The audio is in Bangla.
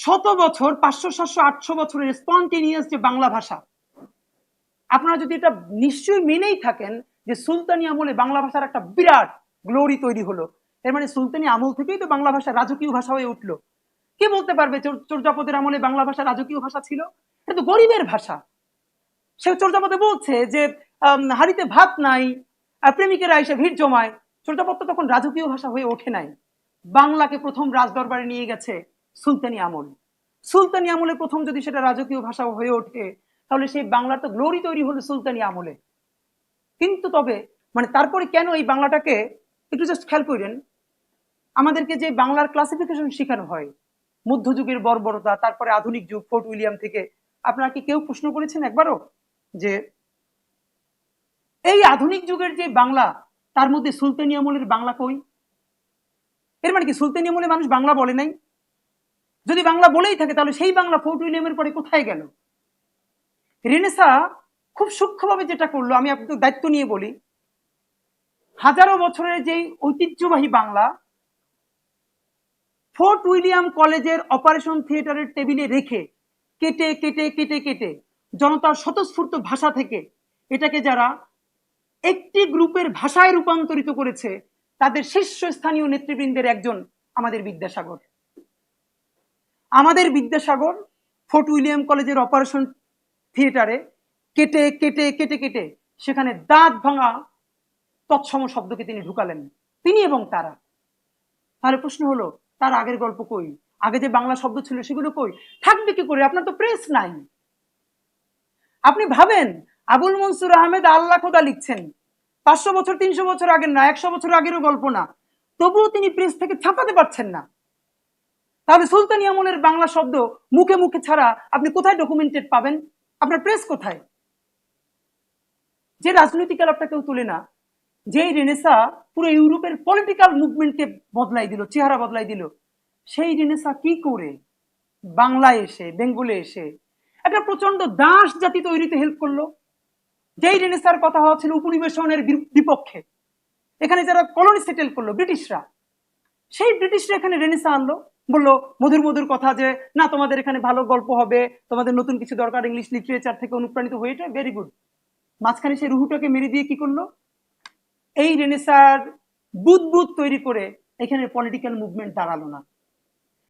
শত বছর 500, 700, 800 বছরের স্পন্টেনিয়াস যে বাংলা ভাষা, আপনারা যদি এটা নিশ্চয়ই মেনেই থাকেন যে সুলতানি আমলে বাংলা ভাষার একটা বিরাট গ্লোরি তৈরি হলো, এর মানে সুলতানি আমল থেকেই তো বাংলা ভাষা রাজকীয় ভাষা হয়ে উঠলো। কে বলতে পারবে চর্যাপদের আমলে বাংলা ভাষা রাজকীয় ভাষা ছিল? এটা তো গরিবের ভাষা। সে চর্যাপদে বলছে যে হাড়িতে ভাত নাই, প্রেমিকেরা এসে ভিড় জমায়। চর্যাপদ তো তখন রাজকীয় ভাষা হয়ে ওঠে নাই। বাংলাকে প্রথম রাজদরবারে নিয়ে গেছে সুলতানি আমল। সুলতানি আমলে প্রথম যদি সেটা রাজকীয় ভাষা হয়ে ওঠে, তাহলে সেই বাংলার তো গ্লোরি তৈরি হলো সুলতানি আমলে। কিন্তু তবে মানে তারপরে কেন এই বাংলাটাকে একটু জাস্ট খেয়াল করেন, আমাদেরকে যে বাংলার ক্লাসিফিকেশন শেখানো হয়, মধ্যযুগের বর্বরতা, তারপরে আধুনিক যুগ, ফোর্ট উইলিয়াম থেকে, আপনারা কি কেউ প্রশ্ন করেছেন একবারও যে এই আধুনিক যুগের যে বাংলা, তার মধ্যে সুলতানি আমলের বাংলা কই? এর মানে কি সুলতানি আমলে মানুষ বাংলা বলে নাই? যদি বাংলা বলেই থাকে, তাহলে সেই বাংলা ফোর্ট উইলিয়ামের পরে কোথায় গেল? রেনেসা খুব সূক্ষ্মভাবে যেটা করলো, আমি আপনাদের দায়িত্ব নিয়ে বলি, হাজারো বছরের যে ঐতিহ্যবাহী বাংলা ফোর্ট উইলিয়াম কলেজের অপারেশন থিয়েটারের টেবিলে রেখে কেটে কেটে কেটে কেটে জনতার স্বতঃস্ফূর্ত ভাষা থেকে এটাকে যারা একটি গ্রুপের ভাষায় রূপান্তরিত করেছে, তাদের শীর্ষস্থানীয় নেতৃবৃন্দের একজন আমাদের বিদ্যাসাগর। আমাদের বিদ্যাসাগর ফোর্ট উইলিয়াম কলেজের অপারেশন থিয়েটারে কেটে কেটে কেটে কেটে সেখানে দাঁত ভাঙা তৎসম শব্দকে তিনি ঢুকালেন, তিনি এবং তারা। তাহলে প্রশ্ন হলো, তার আগের গল্প কই? আগে যে বাংলা শব্দ ছিল সেগুলো কই? থাকবে কি করে? আপনার তো প্রেস নাই। আপনি ভাবেন, আবুল মনসুর আহমেদ আল্লাহ খোদা লিখছেন 500 বছর 300 বছর আগের না, 100 বছর আগেরও গল্প না, তবুও তিনি প্রেস থেকে ছাপাতে পারছেন না। তাহলে সুলতানি আমলের বাংলা শব্দ মুখে মুখে ছাড়া আপনি কোথায় ডকুমেন্টেড পাবেন? আপনার প্রেস কোথায়? যে রাজনৈতিক আলাপটা কেউ তুলে না, যে রেনেসা পুরো ইউরোপের পলিটিক্যাল মুভমেন্টকে বদলাই দিল, চেহারা বদলাই দিল, সেই রেনেসা কি করে বাংলায় এসে, বেঙ্গলে এসে একটা প্রচন্ড দাস জাতি তৈরিতে হেল্প করলো? যেই রেনেসার কথা হওয়া ছিল উপনিবেশনের বিপক্ষে, এখানে যারা কলোনি সেটেল করলো ব্রিটিশরা, সেই ব্রিটিশরা এখানে রেনেসা আনলো, বললো মধুর মধুর কথা যে না, তোমাদের এখানে ভালো গল্প হবে, তোমাদের নতুন কিছু দরকার, ইংলিশ লিটারেচার থেকে অনুপ্রাণিত হয়ে, এটা ভেরি গুড। মাঝখানে সেই রুহুটাকে মেরে দিয়ে কি করলো? এই রেনেসার বুদবুদ তৈরি করে এখানে পলিটিক্যাল মুভমেন্ট দাঁড়ালো না।